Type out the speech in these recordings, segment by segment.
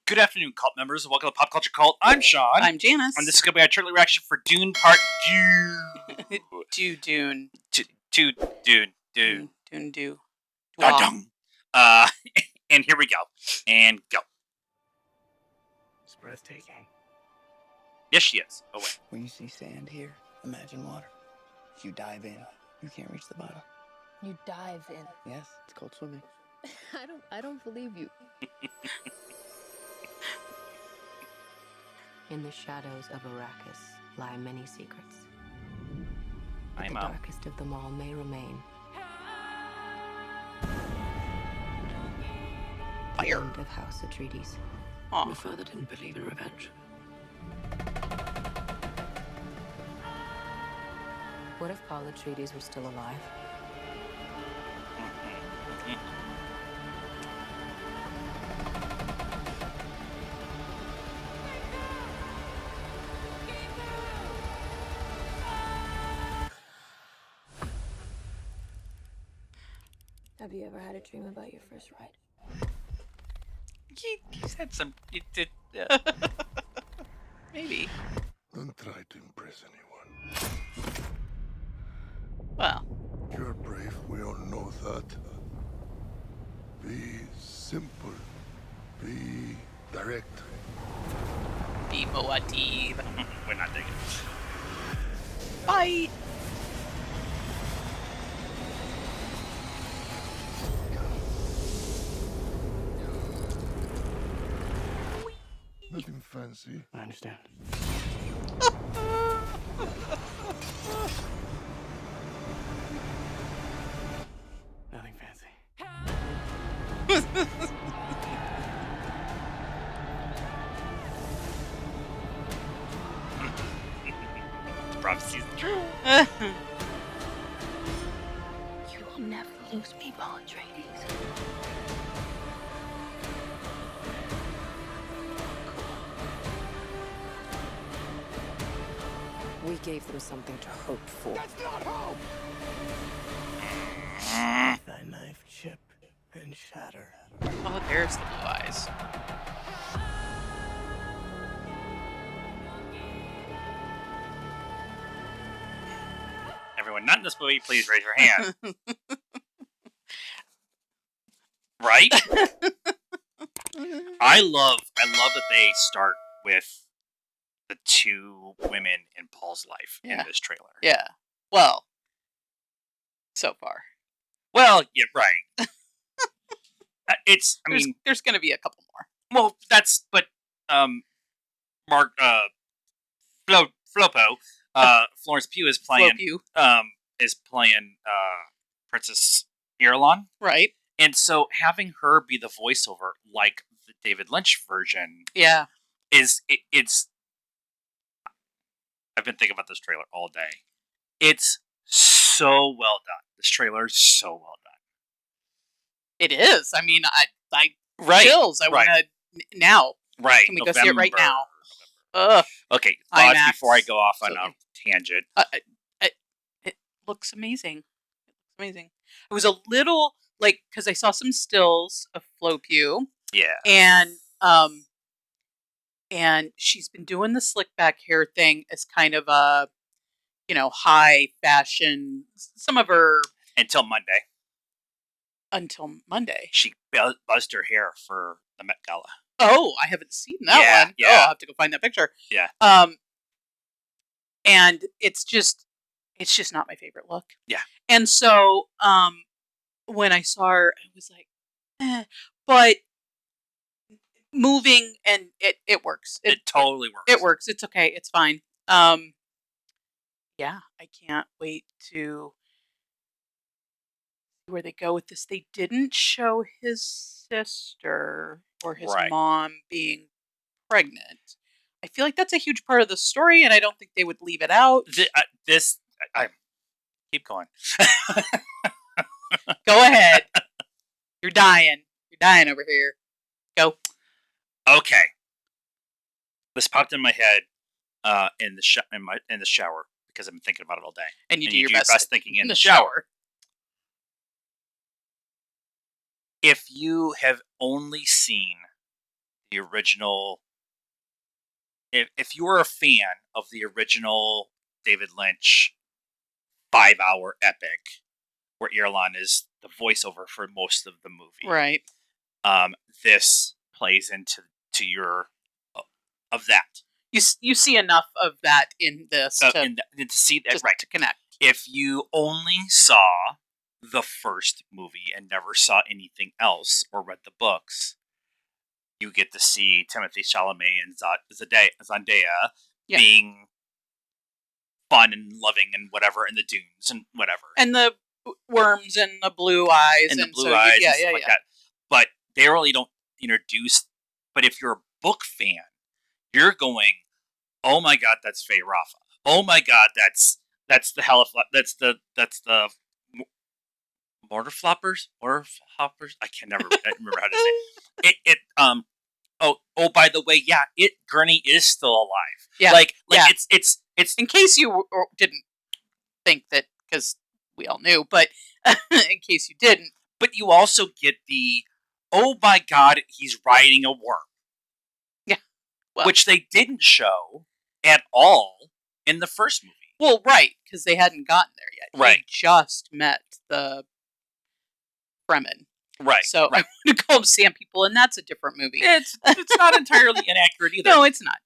Good afternoon, cult members, and welcome to Pop Culture Cult. I'm Sean. I'm Janice. And this is going to be our trailer reaction for Dune Part 2. Dune. Dune. Dune. Dun-dun. And here we go. And go. It's breathtaking. Yes, she is. Oh, wait. When you see sand here, imagine water. If you dive in, you can't reach the bottom. You dive in. Yes, it's called swimming. I don't believe you. In the shadows of Arrakis lie many secrets. But I'm the out. darkest of them all may remain. The Fire. end of House Atreides. Aw. My father didn't believe in revenge. What if Paul Atreides were still alive? Have you ever had a dream about your first ride? He said some... He did, Maybe. Don't try to impress anyone. Well, You're brave, we all know that. Be simple. Be direct. be Moadib. We're not digging it. Bye. Nothing fancy. I understand. Nothing fancy. The prophecy's true. You will never lose me, Paul Atreides. We gave them something to hope for. That's not hope! Thy knife chip and shatter. Oh, there's the blue eyes. Everyone not in this movie, please raise your hand. Right? I love that they start with the two women in Paul's life in Yeah. this trailer. Yeah. Well, so far. Well, yeah, right. There's going to be a couple more. Well, Mark, Flopo, Florence Pugh is playing, Princess Irulan. Right. And so having her be the voiceover, like the David Lynch version, Yeah. it's. I've been thinking about this trailer all day. It's so well done. This trailer is so well done. It is. I mean, I Right. chills. I want to now. Right. Can we go see it right now? November. Ugh. Okay, thoughts IMAX. before I go off on So- a tangent. It looks amazing. It looks amazing. It was a little like because I saw some stills of Flo Pugh, Yeah. and she's been doing the slick back hair thing as kind of a high fashion. Some of her Until Monday. until Monday. She buzzed her hair for the Met Gala. Oh, I haven't seen that one. Yeah. Oh, I'll have to go find that picture. Yeah. And it's just not my favorite look. Yeah. And so, when I saw her, I was like, but moving and it works. It totally works. It works. It's okay. It's fine. Yeah, I can't wait to see where they go with this. They didn't show his sister or his Right. mom being pregnant. I feel like that's a huge part of the story, and I don't think they would leave it out. I keep going. Go ahead. You're dying. You're dying over here. Go. Okay. This popped in my head in the shower because I've been thinking about it all day. And you And do your best thinking in in the the shower. If you have only seen the original. If you were a fan of the original David Lynch 5-hour epic, where Irulan is the voiceover for most of the movie, Right. this plays into your of that. You see enough of that in this to And to see that just right. to connect. If you only saw the first movie and never saw anything else or read the books, you get to see Timothée Chalamet and Zendaya Yeah. being fun and loving and whatever in the dunes and whatever. And the worms and the blue eyes And the blue so eyes yeah, and stuff yeah, like yeah. that. But they really don't introduce. But if you're a book fan, you're going, oh my god, that's Faye Rafa. Oh my god, that's the that's the mortar floppers. I can never remember how to say oh by the way, yeah, Gurney is still alive. Yeah. Like Yeah. it's In case you didn't think that, because we all knew, but in case you didn't. But you also get the, oh my god, he's riding a worm. Yeah. Well, Which they didn't show at all in the first movie. well, right, because they hadn't gotten there yet. Right. He just met the Fremen. Right. So right. I want to call them Sand People, and that's a different movie. It's not entirely inaccurate either. No, it's not.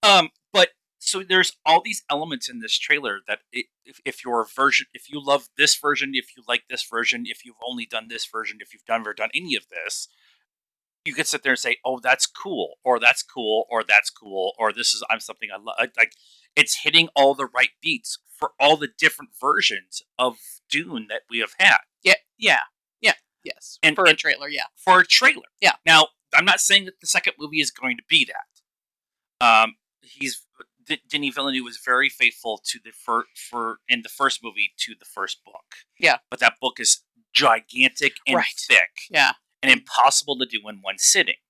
But so there's all these elements in this trailer that if you love this version, if you like this version, if you've only done this version, if you've never done any of this, you could sit there and say, "Oh, that's cool," or "That's cool," or "That's cool," or "This is something I love." Like it's hitting all the right beats for all the different versions of Dune that we have had. Yeah. Yes. For a trailer, yeah. For a trailer, yeah. Now, I'm not saying that the second movie is going to be that. Denis Villeneuve was very faithful to in the first movie to the first book. Yeah. But that book is gigantic and thick. Yeah. And impossible to do in one sitting.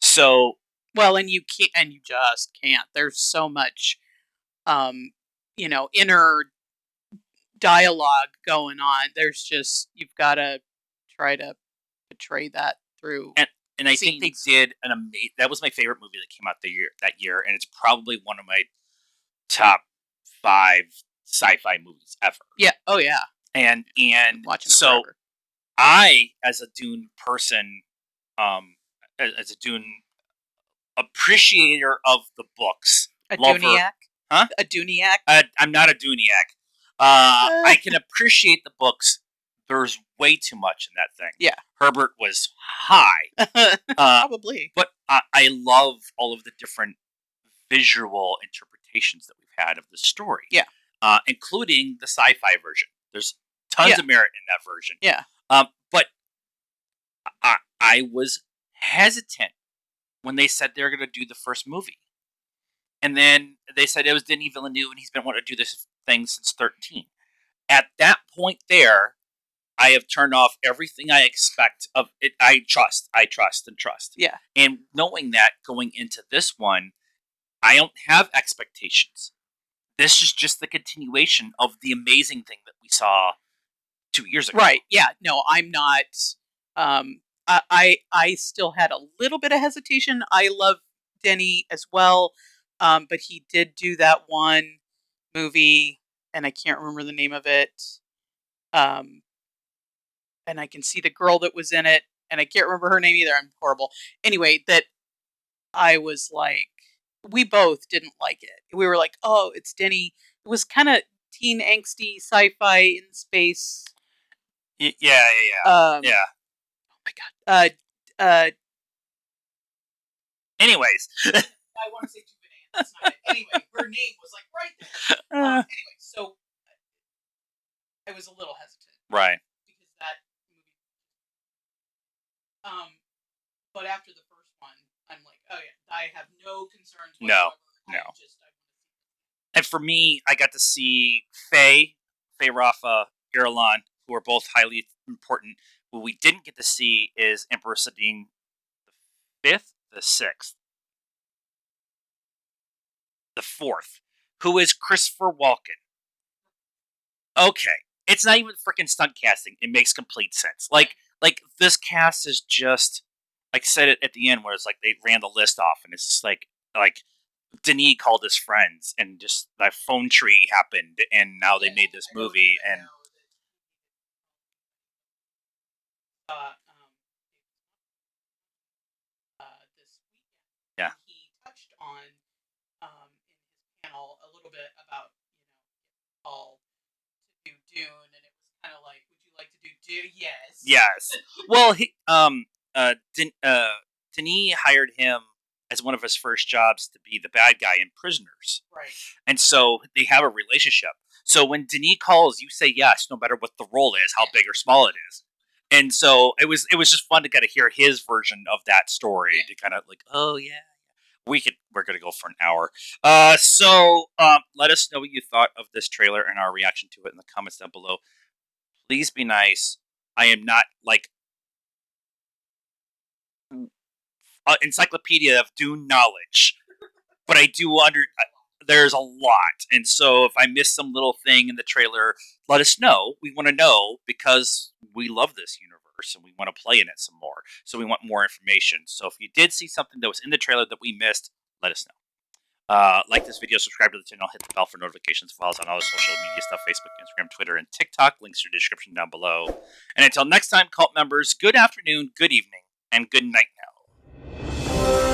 So well, and you just can't. There's so much inner dialogue going on. There's just, you've got to try to portray that through. And I think they did an amazing. That was my favorite movie that came out that year, and it's probably one of my top 5 sci-fi movies ever. Yeah. Oh yeah. And watching so I, as a Dune person, as a Dune appreciator of the books, a Duniac, huh? A Duniac. I'm not a Duniac. I can appreciate the books. There's way too much in that thing. Yeah. Herbert was high. Probably. But I love all of the different visual interpretations that we've had of the story. Yeah. Including the sci-fi version. There's tons of merit in that version. Yeah. But I was hesitant when they said they were going to do the first movie. And then they said it was Denis Villeneuve and he's been wanting to do this thing since 13. At that point there, I have turned off everything I expect of it. I trust. Yeah. And knowing that going into this one, I don't have expectations. This is just the continuation of the amazing thing that we saw 2 years ago. Right. Yeah. No, I'm not. I still had a little bit of hesitation. I love Denny as well. But he did do that one movie, and I can't remember the name of it. And I can see the girl that was in it, and I can't remember her name either. I'm horrible. Anyway, that I was like, we both didn't like it. We were like, oh, it's Denny. It was kind of teen angsty sci-fi in space. Yeah. Yeah. Oh my god. Anyways. I want to say two bananas. That's not it. Anyway, her name was like right there. Anyway, so I was a little hesitant. Right. Because that movie. But after the first one, I'm like, oh yeah, I have no concerns whatsoever. No. And for me, I got to see Faye Rafa, Irulan, who are both highly important. What we didn't get to see is Emperor Sabine the 5th, the 6th, the 4th, who is Christopher Walken. Okay, it's not even freaking stunt casting. It makes complete sense. Like this cast is just like said it at the end where it's like they ran the list off, and it's just like Denis called his friends, and just that phone tree happened, and now they made this movie, and this weekend. yeah, He touched on in his panel a little bit about all to do Dune, and it was kind of like, would you like to do Dune? Yes. yes. Well, Denis hired him as one of his first jobs to be the bad guy in Prisoners, Right. and so they have a relationship. So when Denis calls, you say yes, no matter what the role is, how big or small it is. And so it was just fun to kind of hear his version of that story, to kind of like, oh yeah, we're gonna go for an hour. Let us know what you thought of this trailer and our reaction to it in the comments down below. Please be nice. I am not like encyclopedia of Dune knowledge, but I do there's a lot, and so if I miss some little thing in the trailer, let us know. We want to know because we love this universe and we want to play in it some more. So we want more information. So if you did see something that was in the trailer that we missed, let us know. Like this video, subscribe to the channel, hit the bell for notifications, follow us on all the social media stuff, Facebook, Instagram, Twitter, and TikTok. Links in the description down below. And until next time, cult members, good afternoon, good evening, and good night now.